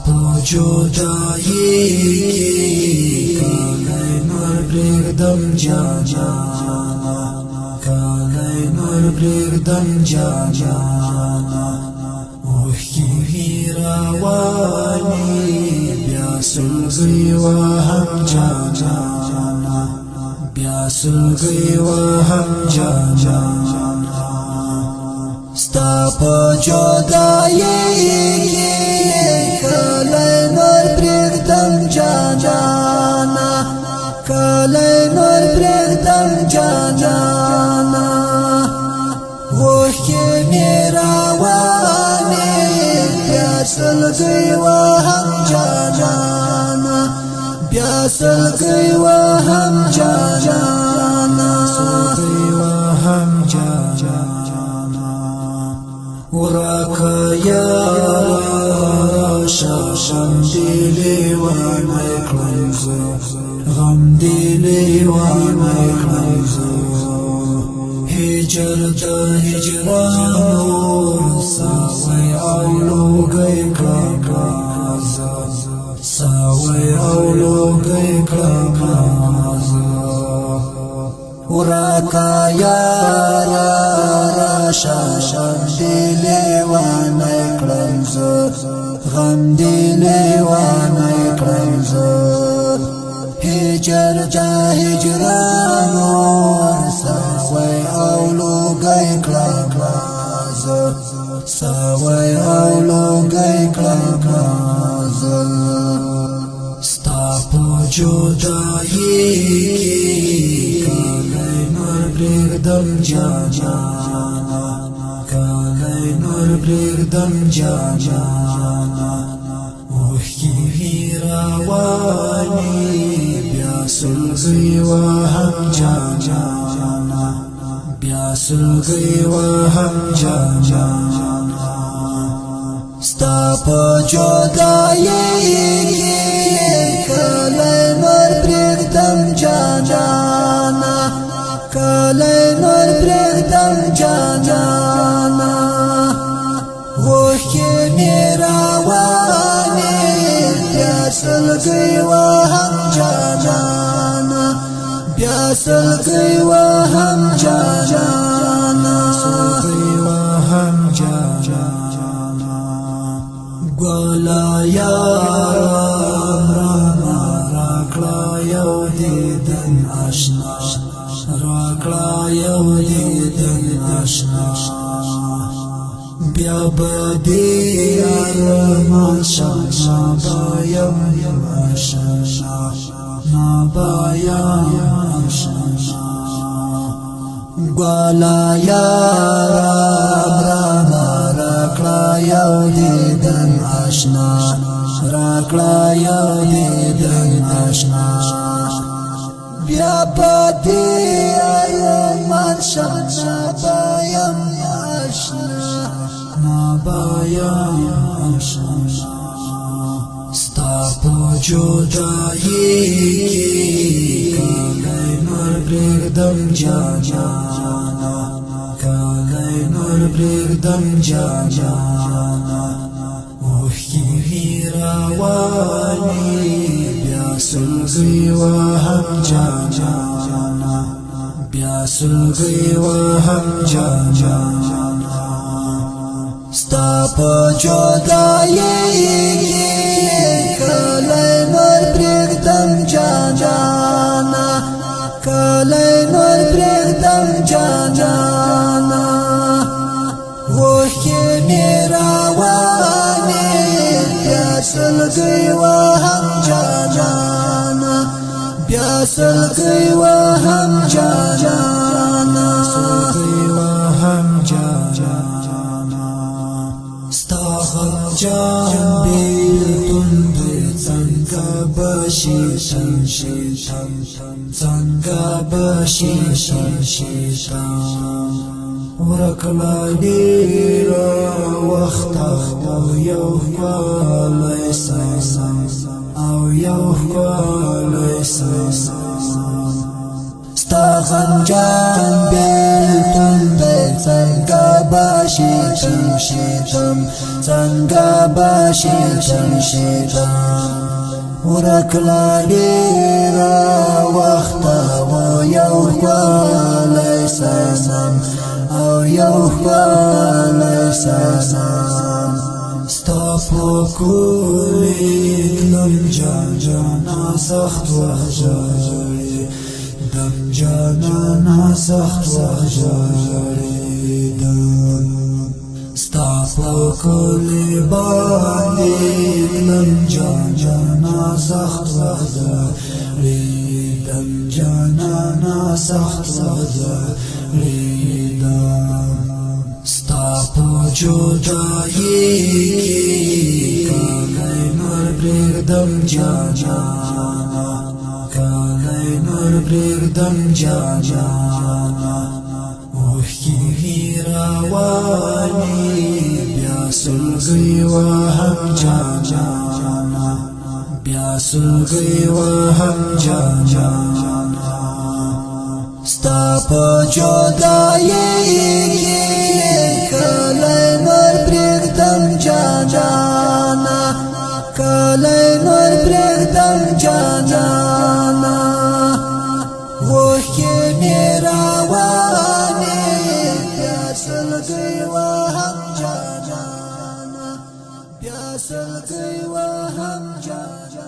په جدایي کلی نور پرېږدم جانانه کلی نور پرېږدم جانانه اوښکې وي روانې بیا سلګۍ وهم جانانه بیا سلګۍ وهم جانانه ستا په جدایي کلی نور پرېږدم جانانه کلی نور پرېږدم جانانه اوښکې مې روانې بیا سلګۍ وهم جانانه بیا سلګۍ وهم جانانه سلګۍ وهم جانانه ورکه یاره شم دې لیونی کړم زه غم دې لیونی کړم زه هجر د هجران ساوی او لوګی کړم زه ساوی او لوګی کړم زه ورکه یاره شم دې لیونی کړم زه غم دې لیونی کړم زه هجر د هجرانو ساوی او لوګی کړم زه ساوی او لوګی کړم زه ستا په جدایي کلی نور پرېږدم جانانه کلی نور پرېږدم جانانه اوښکې وي روانې بیا سلګۍ وهم جانانه بیا سلګۍ وهم جانانه ستا په جدایي کلی نور پرېږدم جانانه کلی نور پرېږدم جانانه اوښکې مې روانې بیا سلګۍ وهم جانانه بیا سلګۍ وهم جانانه سلګۍ وهم جانانه ګله یاره رانا راکړه یو دیدن اشنا راکړه یو دیدن اشنا بیا به دې ارمان شم نابایم اشنا نابایم اشنا ګله یاره رانا راکړه یو دیدن اشنا راکړه یو دیدن اشنا بیا به دې ارمان شم نابایم اشنا نابایم اشنا ستا په جدایي کلی نور پرېږدم جانانه کلی نور پرېږدم جانانه اوښکې وي روانې بیا سلګۍ وهم جانانه بیا سلګۍ وهم جانانه ستا په جدایي کلی نور پرېږدم جانانه کلی نور پرېږدم جانانه اوښکې مې روانې بیا سلګۍ وهم جانانه بیا سلګۍ وهم جانانه سلګۍ وهم جانانه ستا غم جان بیلتون دی څنګه بشي شیطان څنګه بشي شیطان ورکړه ډېر وخت او یو ښکلی سلام او یو ښکلی سلام ستا غم جان بیلتون دی څنګه باشیدم څنګه باشیدم ورکلا ډیرا وخت و یو کلی سنم او یو کلی سنم ستا په کولی تلم جانا سخت وژړې دم جانا سخت وژړې ستا په کولی باندې تلم جانا سخت وژړې دم جانا سخت وژړې ستا په جدایي کلی نور پرېږدم جانا کلی نور پرېږدم جانا اوښکې مې روانې بیا سلګۍ وهم جانا بیا سلګۍ وهم جانا ستا په جدایي کلی نور پرېږدم جانا کلی نور پرېږدم جانا اوښکې مې روانې بیا سلګۍ وهم جانا بیا سلګۍ وهم جانا